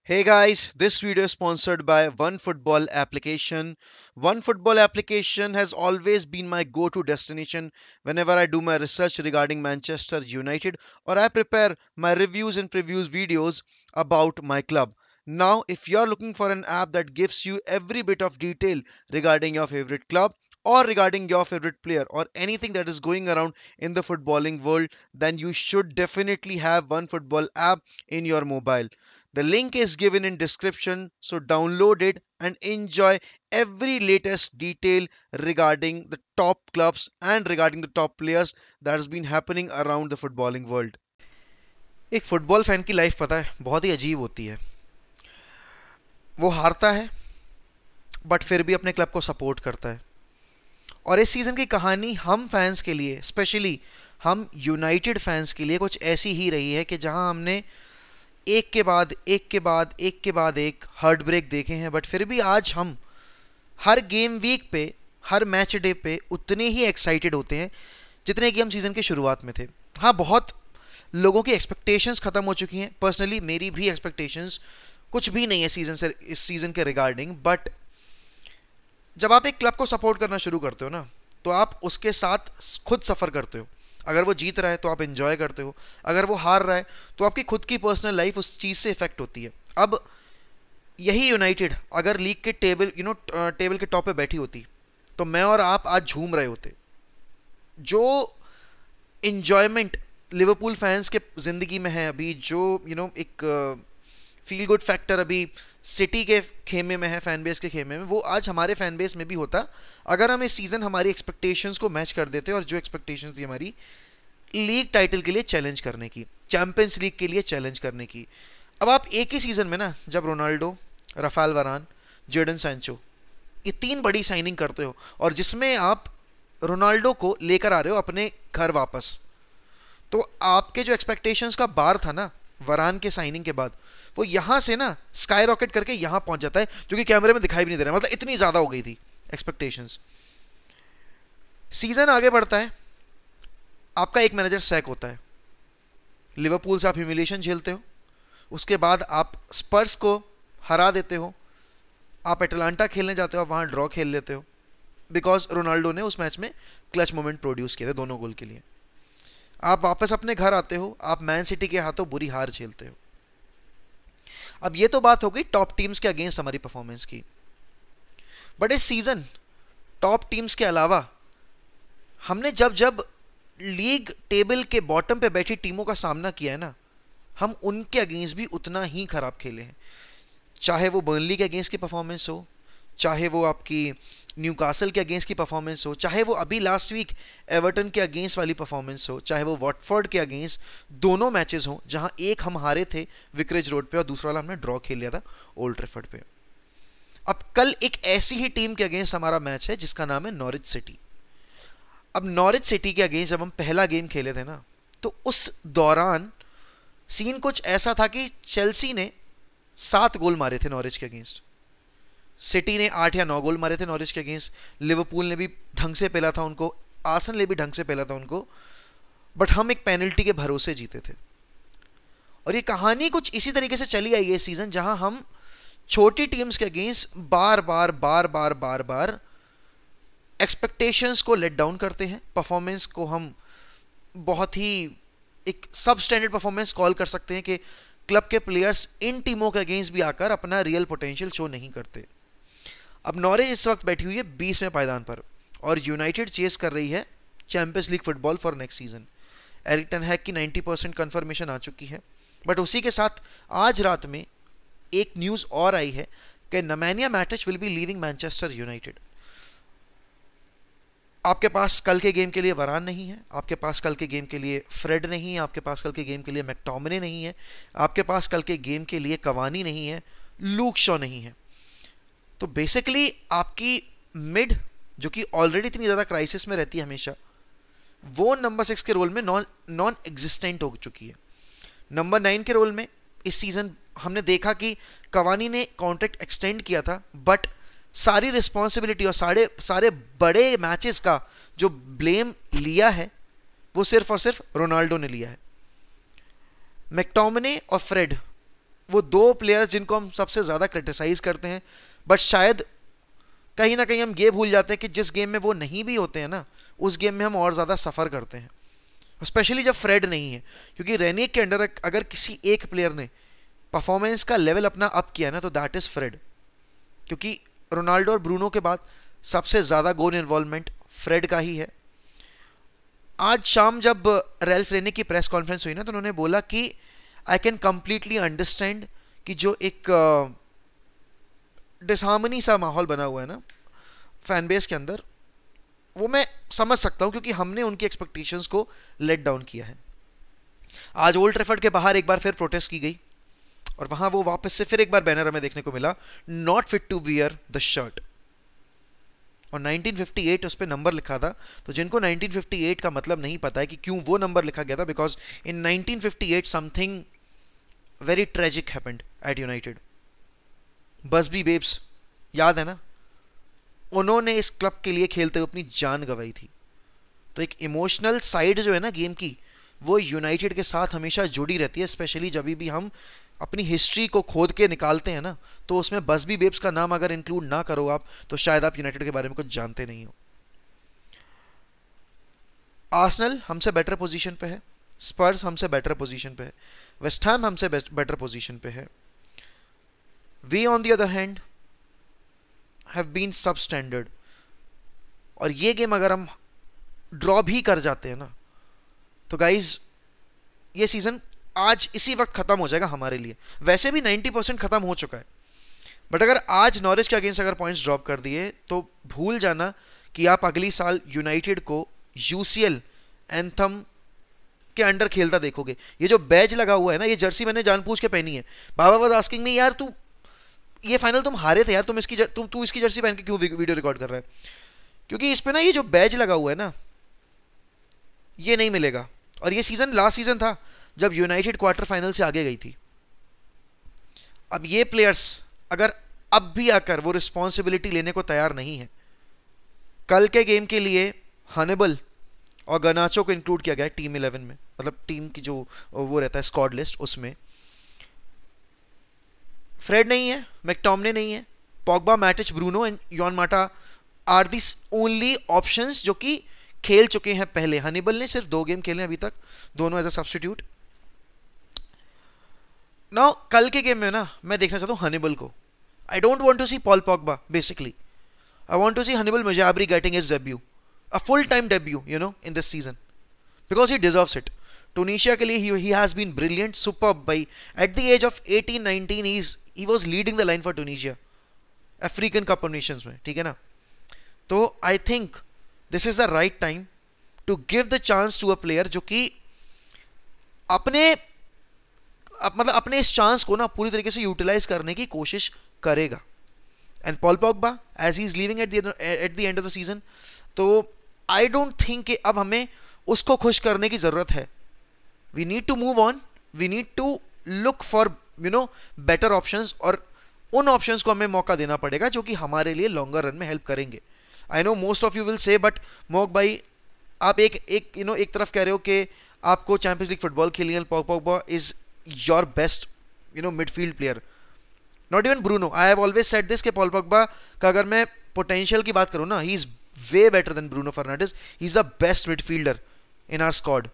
Hey guys, this video is sponsored by OneFootball application. OneFootball application has always been my go-to destination whenever I do my research regarding Manchester United or I prepare my reviews and previews videos about my club. Now, if you're looking for an app that gives you every bit of detail regarding your favorite club or regarding your favorite player or anything that is going around in the footballing world, then you should definitely have OneFootball app in your mobile. The link is given in description, so download it and enjoy every latest detail regarding the top clubs and regarding the top players that has been happening around the footballing world. एक football fan की life पता है बहुत ही अजीब होती है। वो हारता है बट फिर भी अपने क्लब को सपोर्ट करता है। और इस सीज़न की कहानी हम फैंस के लिए, स्पेशली हम यूनाइटेड फैंस के लिए कुछ ऐसी ही रही है कि जहां हमने एक के बाद एक के बाद एक के बाद एक हार्ट ब्रेक देखे हैं, बट फिर भी आज हम हर गेम वीक पे, हर मैच डे पे उतने ही एक्साइटेड होते हैं जितने कि हम सीज़न के शुरुआत में थे। हाँ, बहुत लोगों की एक्सपेक्टेशंस ख़त्म हो चुकी हैं। पर्सनली मेरी भी एक्सपेक्टेशंस कुछ भी नहीं है सीज़न से, इस सीज़न के रिगार्डिंग। बट जब आप एक क्लब को सपोर्ट करना शुरू करते हो ना, तो आप उसके साथ खुद सफ़र करते हो। अगर वो जीत रहा है तो आप एंजॉय करते हो, अगर वो हार रहा है तो आपकी खुद की पर्सनल लाइफ उस चीज़ से इफेक्ट होती है। अब यही यूनाइटेड अगर लीग के टेबल के टॉप पे बैठी होती, तो मैं और आप आज झूम रहे होते। जो इंजॉयमेंट लिवरपूल फैंस के ज़िंदगी में है अभी, जो एक फील गुड फैक्टर अभी सिटी के खेमे में है, फैन बेस के खेमे में, वो आज हमारे फैन बेस में भी होता अगर हम इस सीज़न हमारी एक्सपेक्टेशंस को मैच कर देते। और जो एक्सपेक्टेशंस थी हमारी लीग टाइटल के लिए चैलेंज करने की, चैंपियंस लीग के लिए चैलेंज करने की। अब आप एक ही सीज़न में ना, जब रोनाल्डो, राफेल वरान, जेडन सैंचो, ये तीन बड़ी साइनिंग करते हो और जिसमें आप रोनाल्डो को लेकर आ रहे हो अपने घर वापस, तो आपके जो एक्सपेक्टेशंस का बार था ना वरान के साइनिंग के बाद, वो यहां से ना स्काई रॉकेट करके यहां पहुंच जाता है, जो कि कैमरे में दिखाई भी नहीं दे रहा है। मतलब इतनी ज्यादा हो गई थी एक्सपेक्टेशंस। सीजन आगे बढ़ता है, आपका एक मैनेजर सैक होता है, लिवरपूल से आप ह्यूमिलेशन झेलते हो, उसके बाद आप स्पर्स को हरा देते हो, आप एटलांटा खेलने जाते हो, आप वहां ड्रॉ खेल लेते हो बिकॉज रोनाल्डो ने उस मैच में क्लच मोमेंट प्रोड्यूस किए थे दोनों गोल के लिए। आप वापस अपने घर आते हो, आप मैन सिटी के हाथों बुरी हार झेलते हो। अब ये तो बात हो गई टॉप टीम्स के अगेंस्ट हमारी परफॉर्मेंस की, बट इस सीजन टॉप टीम्स के अलावा हमने जब जब लीग टेबल के बॉटम पे बैठी टीमों का सामना किया है ना, हम उनके अगेंस्ट भी उतना ही खराब खेले हैं। चाहे वो बर्नली के अगेंस्ट की परफॉर्मेंस हो, चाहे वो आपकी न्यूकासल के अगेंस्ट की परफॉर्मेंस हो, चाहे वो अभी लास्ट वीक एवर्टन के अगेंस्ट वाली परफॉर्मेंस हो, चाहे वो वॉटफोर्ड के अगेंस्ट दोनों मैचेस हो जहां एक हम हारे थे विक्रेज रोड पे और दूसरा वाला हमने ड्रॉ खेल लिया था ओल्ड ट्रैफर्ड पे। अब कल एक ऐसी ही टीम के अगेंस्ट हमारा मैच है जिसका नाम है नॉरिच सिटी। अब नॉरिच सिटी के अगेंस्ट जब हम पहला गेम खेले थे ना, तो उस दौरान सीन कुछ ऐसा था कि चेल्सी ने 7 गोल मारे थे नॉरिच के अगेंस्ट, सिटी ने 8 या 9 गोल मारे थे नॉरिच के अगेंस्ट, लिवरपूल ने भी ढंग से पेला था उनको, आर्सेनल ने भी ढंग से पेला था उनको, बट हम एक पेनल्टी के भरोसे जीते थे। और ये कहानी कुछ इसी तरीके से चली आई है सीजन, जहां हम छोटी टीम्स के अगेंस्ट बार बार बार बार बार बार एक्सपेक्टेशंस को लेट डाउन करते हैं, परफॉर्मेंस को हम बहुत ही एक सब स्टैंडर्ड परफॉर्मेंस कॉल कर सकते हैं कि क्लब के प्लेयर्स इन टीमों के अगेंस्ट भी आकर अपना रियल पोटेंशियल शो नहीं करते। अब नॉरिच इस वक्त बैठी हुई है 20वें पायदान पर और यूनाइटेड चेस कर रही है champions league football for next season. Erik ten Hag की 90% कंफर्मेशन आ चुकी है, बट उसी के साथ आज रात में एक न्यूज़ और आई है कि Nemanja Matic will be leaving Manchester United. आपके पास कल के गेम के लिए वरान नहीं है, आपके पास कल के गेम के लिए फ्रेड नहीं है, आपके पास कल के गेम के लिए मैकटोमिने नहीं है, आपके पास कल के गेम के लिए कवानी नहीं है, लूक शॉ नहीं है। तो बेसिकली आपकी मिड, जो कि ऑलरेडी इतनी ज़्यादा क्राइसिस में रहती है हमेशा, वो नंबर 6 के रोल में नॉन एग्जिस्टेंट हो चुकी है। नंबर 9 के रोल में इस सीज़न हमने देखा कि कवानी ने कॉन्ट्रैक्ट एक्सटेंड किया था, बट सारी रिस्पॉन्सिबिलिटी और सारे सारे बड़े मैचेस का जो ब्लेम लिया है वो सिर्फ और सिर्फ रोनाल्डो ने लिया है। मैकटोमिने और फ्रेड वो दो प्लेयर्स जिनको हम सबसे ज़्यादा क्रिटिसाइज करते हैं, बट शायद कहीं ना कहीं हम ये भूल जाते हैं कि जिस गेम में वो नहीं भी होते हैं ना, उस गेम में हम और ज़्यादा सफ़र करते हैं, स्पेशली जब फ्रेड नहीं है। क्योंकि रेनिक के अंडर अगर किसी एक प्लेयर ने परफॉर्मेंस का लेवल अपना अप किया ना, तो दैट इज़ फ्रेड। क्योंकि रोनाल्डो और ब्रूनो के बाद सबसे ज़्यादा गोल इन्वॉल्वमेंट फ्रेड का ही है। आज शाम जब रेल्फ रेनिक की प्रेस कॉन्फ्रेंस हुई ना, तो उन्होंने बोला कि आई कैन कंप्लीटली अंडरस्टैंड कि जो एक डिसहार्मनी सा माहौल बना हुआ है ना फैन बेस के अंदर, वो मैं समझ सकता हूँ, क्योंकि हमने उनकी एक्सपेक्टेशंस को लेट डाउन किया है। आज ओल्ड ट्रैफर्ड के बाहर एक बार फिर प्रोटेस्ट की गई, और वहां वो वापस से फिर एक बार बैनर हमें देखने को मिला, not fit to wear the shirt, और 1958 उस पर नंबर लिखा था। तो जिनको 1958 का मतलब नहीं पता है कि क्यों वो नंबर लिखा गया था, because in 1958 something very tragic happened at United. Busby Babes याद है ना, उन्होंने इस क्लब के लिए खेलते हुए अपनी जान गंवाई थी। तो एक इमोशनल साइड जो है ना गेम की, वो यूनाइटेड के साथ हमेशा जुड़ी रहती है, स्पेशली जब भी हम अपनी हिस्ट्री को खोद के निकालते हैं ना, तो उसमें बसबी बेब्स का नाम अगर इंक्लूड ना करो आप, तो शायद आप यूनाइटेड के बारे में कुछ जानते नहीं हो। आर्सेनल हमसे बेटर पोजीशन पे है, स्पर्स हमसे बेटर पोजीशन पे है, वेस्ट हैम हमसे बेटर पोजीशन पे है। We on the other hand have been सब स्टैंडर्ड, और ये गेम अगर हम ड्रॉ भी कर जाते हैं ना, तो गाइज ये सीजन आज इसी वक्त खत्म हो जाएगा हमारे लिए। वैसे भी 90% खत्म हो चुका है, बट अगर आज नॉरिच के अगेंस्ट अगर पॉइंट्स ड्रॉप कर दिए, तो भूल जाना कि आप अगली साल यूनाइटेड को यूसीएल एंथम के अंडर खेलता देखोगे। ये जो बैज लगा हुआ है ना, ये जर्सी मैंने जानबूझ के पहनी है। बाबा वाज आस्किंग मी, यार तू ये फाइनल तुम हारे थे यार, तू इसकी जर्सी पहन के क्यों वीडियो रिकॉर्ड कर रहा है? क्योंकि इस पे ना ये जो बैज लगा हुआ है ना, ये नहीं मिलेगा। और ये सीजन लास्ट सीजन था जब यूनाइटेड क्वार्टर फाइनल से आगे गई थी। अब ये प्लेयर्स अगर अब भी आकर वो रिस्पॉन्सिबिलिटी लेने को तैयार नहीं है, कल के गेम के लिए हनेबल और गनाचो को इंक्लूड किया गया है टीम 11 में, मतलब टीम की जो वो रहता है स्क्वाड लिस्ट, उसमें फ्रेड नहीं है, मैकटोमने नहीं है, पॉगबा, मैटिच, ब्रूनो एंड यॉन माटा आर दिस ओनली ऑप्शंस जो कि खेल चुके हैं पहले। हनीबल ने सिर्फ 2 गेम खेले अभी तक, दोनों एज अ सब्स्टिट्यूट। नाउ कल के गेम में ना मैं देखना चाहता हूँ हनीबल को। I don't want to see Paul Pogba, basically I want to see Hannibal Mejbri getting his debut, a full time debut you know in this season, because he deserves it. Tunisia के लिए he has been brilliant, superb भाई। At the age of 18-19 he was leading the line for Tunisia African Cup of Nations में, ठीक है ना। तो I think this is the right time to give the chance to a player जो कि मतलब अपने इस चांस को ना पूरी तरीके से यूटिलाइज करने की कोशिश करेगा। And Paul Pogba as he is leaving at the end of the season, तो आई डोंट थिंक कि अब हमें उसको खुश करने की जरूरत है। We need to move on, we need to look for better options, और उन ऑप्शंस को हमें मौका देना पड़ेगा जो कि हमारे लिए लॉन्गर रन में हेल्प करेंगे। I know most of you will say, but मोक भाई आप एक तरफ कह रहे हो कि आपको चैंपियंस लीग फुटबॉल खेलनी है, Paul Pogba is your best midfield player, not even Bruno. I have always said this कि पॉल पॉगबा का अगर मैं पोटेंशियल की बात करूँ ना, he is way better than Bruno Fernandes, he is the best midfielder in our squad.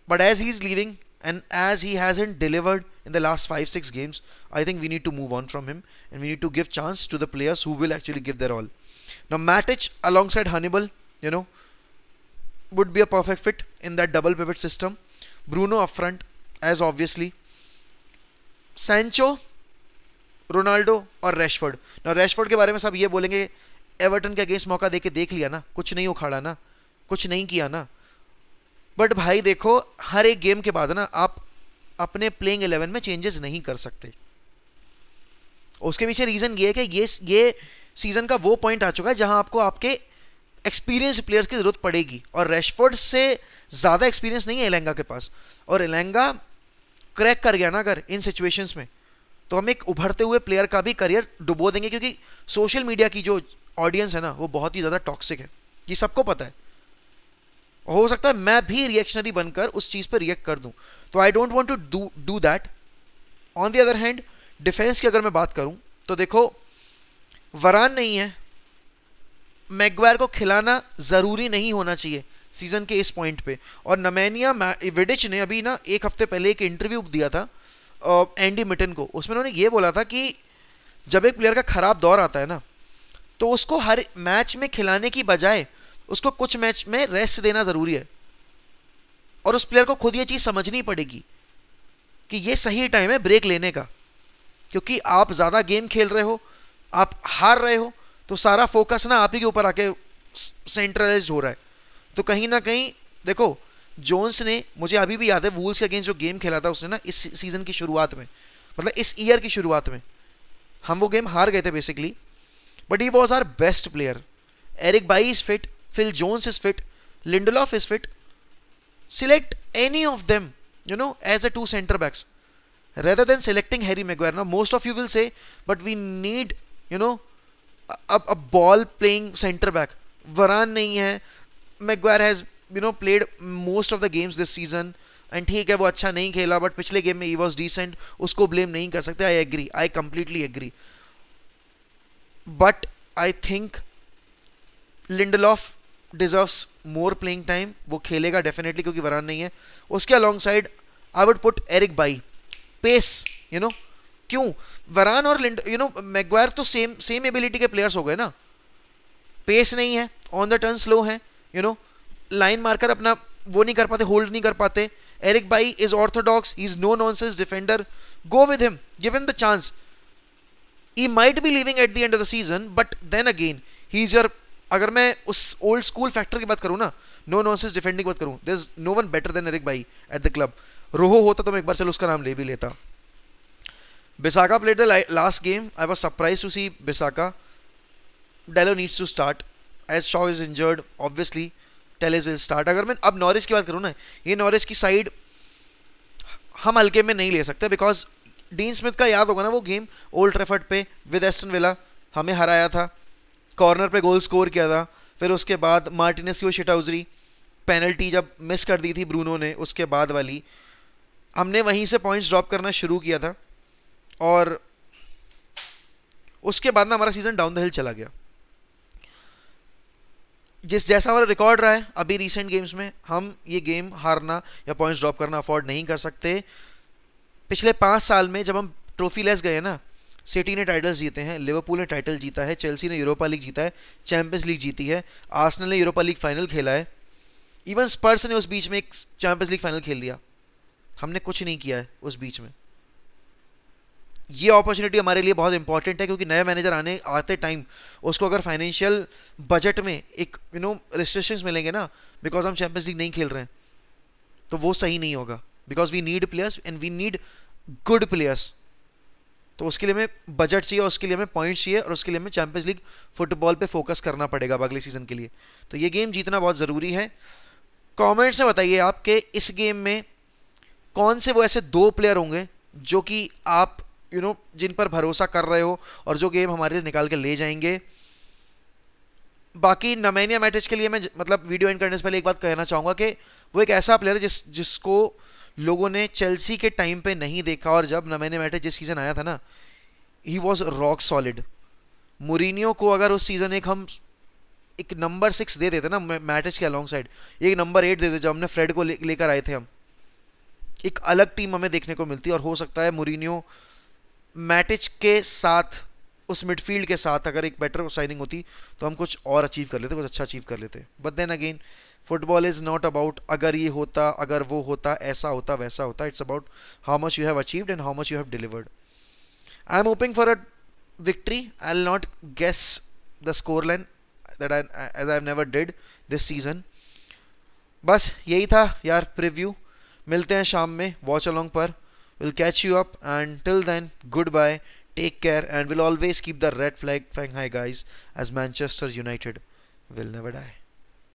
But as he's leaving and as he hasn't delivered in the last 5-6 games, I think we need to move on from him and we need to give chance to the players who will actually give their all. Now Matic alongside Hannibal, would be a perfect fit in that double pivot system. Bruno up front as obviously. Sancho, Ronaldo और Rashford. ना Rashford के बारे में सब ये बोलेंगे Everton के against मौका देके देख लिया ना, कुछ नहीं उखाड़ा ना, कुछ नहीं किया ना। बट भाई देखो, हर एक गेम के बाद ना आप अपने प्लेइंग 11 में चेंजेस नहीं कर सकते। उसके पीछे रीजन ये है कि ये सीजन का वो पॉइंट आ चुका है जहां आपको आपके एक्सपीरियंस प्लेयर्स की जरूरत पड़ेगी, और रैशफोर्ड से ज्यादा एक्सपीरियंस नहीं है एलेंगा के पास। और एलेंगा क्रैक कर गया ना अगर इन सिचुएशंस में, तो हम एक उभरते हुए प्लेयर का भी करियर डुबो देंगे, क्योंकि सोशल मीडिया की जो ऑडियंस है ना वो बहुत ही ज्यादा टॉक्सिक है, ये सबको पता है। हो सकता है मैं भी रिएक्शनरी बनकर उस चीज पर रिएक्ट कर दूं, तो I don't want to do that. On the other hand defence की अगर मैं बात करूं तो देखो, वरान नहीं है, मैगवायर को खिलाना ज़रूरी नहीं होना चाहिए सीजन के इस पॉइंट पे। और नमैनिया विडिच ने अभी ना एक हफ्ते पहले एक इंटरव्यू दिया था एंडी मिटन को, उसमें उन्होंने ये बोला था कि जब एक प्लेयर का खराब दौर आता है ना, तो उसको हर मैच में खिलाने की बजाय उसको कुछ मैच में रेस्ट देना ज़रूरी है। और उस प्लेयर को खुद ये चीज़ समझनी पड़ेगी कि ये सही टाइम है ब्रेक लेने का, क्योंकि आप ज़्यादा गेम खेल रहे हो, आप हार रहे हो, तो सारा फोकस ना आप ही के ऊपर आके सेंट्रलाइज हो रहा है। तो कहीं ना कहीं देखो, जोन्स ने, मुझे अभी भी याद है वूल्स के अगेंस्ट जो गेम खेला था उसने ना इस सीजन की शुरुआत में, मतलब इस ईयर की शुरुआत में, हम वो गेम हार गए थे basically, but he was our best player. Eric Bailly is fit, Phil Jones is fit, Lindelof is fit, select any of them as a two center backs rather than selecting Harry Maguire. Now most of you will say, but we need a ball playing center back. Varane नहीं है, Maguire has played most of the games this season, and ठीक है वो अच्छा नहीं खेला, but पिछले game में he was decent, उसको blame नहीं कर सकते. I agree, I completely agree, but I think Lindelof deserves more playing time. वो खेलेगा डेफिनेटली क्योंकि वरान नहीं है. उसके alongside I would put Eric Bailly. Pace क्यों, वरान और मैगवायर तो सेम एबिलिटी के प्लेयर्स हो गए ना. पेस नहीं है, ऑन द टर्न स्लो है, लाइन मार्कर अपना वो नहीं कर पाते, होल्ड नहीं कर पाते. Eric Bailly is orthodox, he is no nonsense defender. Go with him, give him the chance. He might be leaving at the end of the season, but then again he is your, अगर मैं उस old school factor की बात करूं ना, no nonsense defending की बात करूं, there is no one better than Eric Bailly at the club. Rojo होता तो मैं एक बार चलो उसका नाम ले भी लेता. Bissaka played the last game. I was surprise to see Bissaka. Dalot needs to start as Shaw is injured. Obviously Telles will start. अगर मैं अब नॉरिस की बात करूं ना, ये नॉरिस की साइड हम हल्के में नहीं ले सकते, बिकॉज डीन स्मिथ का याद होगा ना वो गेम ओल्ड ट्रैफर्ड पे विद एस्टन विला, हमें हराया था, कॉर्नर पे गोल स्कोर किया था. फिर उसके बाद मार्टिनेस की वो शिटाउजरी पेनल्टी जब मिस कर दी थी ब्रूनो ने, उसके बाद वाली, हमने वहीं से पॉइंट्स ड्रॉप करना शुरू किया था. और उसके बाद ना हमारा सीजन डाउन द हिल चला गया. जैसा हमारा रिकॉर्ड रहा है अभी रिसेंट गेम्स में, हम ये गेम हारना या पॉइंट्स ड्रॉप करना अफोर्ड नहीं कर सकते. पिछले 5 साल में जब हम ट्रॉफी लेस गए ना, सिटी ने टाइटल्स जीते हैं, लिवरपूल ने टाइटल जीता है, चेल्सी ने यूरोपा लीग जीता है, चैंपियंस लीग जीती है, आर्सेनल ने यूरोपा लीग फाइनल खेला है, इवन स्पर्स ने उस बीच में एक चैंपियंस लीग फाइनल खेल लिया. हमने कुछ नहीं किया है उस बीच में. ये अपॉर्चुनिटी हमारे लिए बहुत इंपॉर्टेंट है, क्योंकि नया मैनेजर आते टाइम उसको अगर फाइनेंशियल बजट में एक रिस्ट्रिक्शंस मिलेंगे ना, बिकॉज हम चैंपियंस लीग नहीं खेल रहे हैं, तो वो सही नहीं होगा. Because we need players and we need good players. तो उसके लिए हमें बजट चाहिए, उसके लिए हमें पॉइंट्स चाहिए, और उसके लिए हमें चैंपियंस लीग फुटबॉल पे फोकस करना पड़ेगा अगले सीजन के लिए. तो ये गेम जीतना बहुत ज़रूरी है. कमेंट्स में बताइए आप कि इस गेम में कौन से वो ऐसे 2 प्लेयर होंगे जो कि आप जिन पर भरोसा कर रहे हो और जो गेम हमारे लिए निकाल के ले जाएंगे. बाकी नमैनिया मैटिच के लिए मैं मतलब वीडियो एंड करने से पहले एक बात कहना चाहूँगा कि वो एक ऐसा प्लेयर है जिसको लोगों ने चेल्सी के टाइम पे नहीं देखा, और जब नमैनिया मैटिच जिस सीजन आया था ना, he was rock solid. Mourinho को अगर उस सीजन एक नंबर 6 दे देते ना मैटिच के अलॉन्ग साइड, एक नंबर 8 दे देते, जब हमने फ्रेड को लेकर आए थे हम, एक अलग टीम हमें देखने को मिलती. और हो सकता है मोरिनियो मैटिच के साथ, उस मिडफील्ड के साथ अगर एक बेटर साइनिंग होती तो हम कुछ और अचीव कर लेते, कुछ अच्छा अचीव कर लेते. But then again football is not about अगर ये होता, अगर वो होता, ऐसा होता, वैसा होता. It's about how much you have achieved and how much you have delivered. I am hoping for a victory. I will not guess the score line that as I never did this season. बस यही था यार preview. मिलते हैं शाम में watch along पर. We'll catch you up, and till then, goodbye, take care, and we'll always keep the red flag flying high, guys, as Manchester United will never die.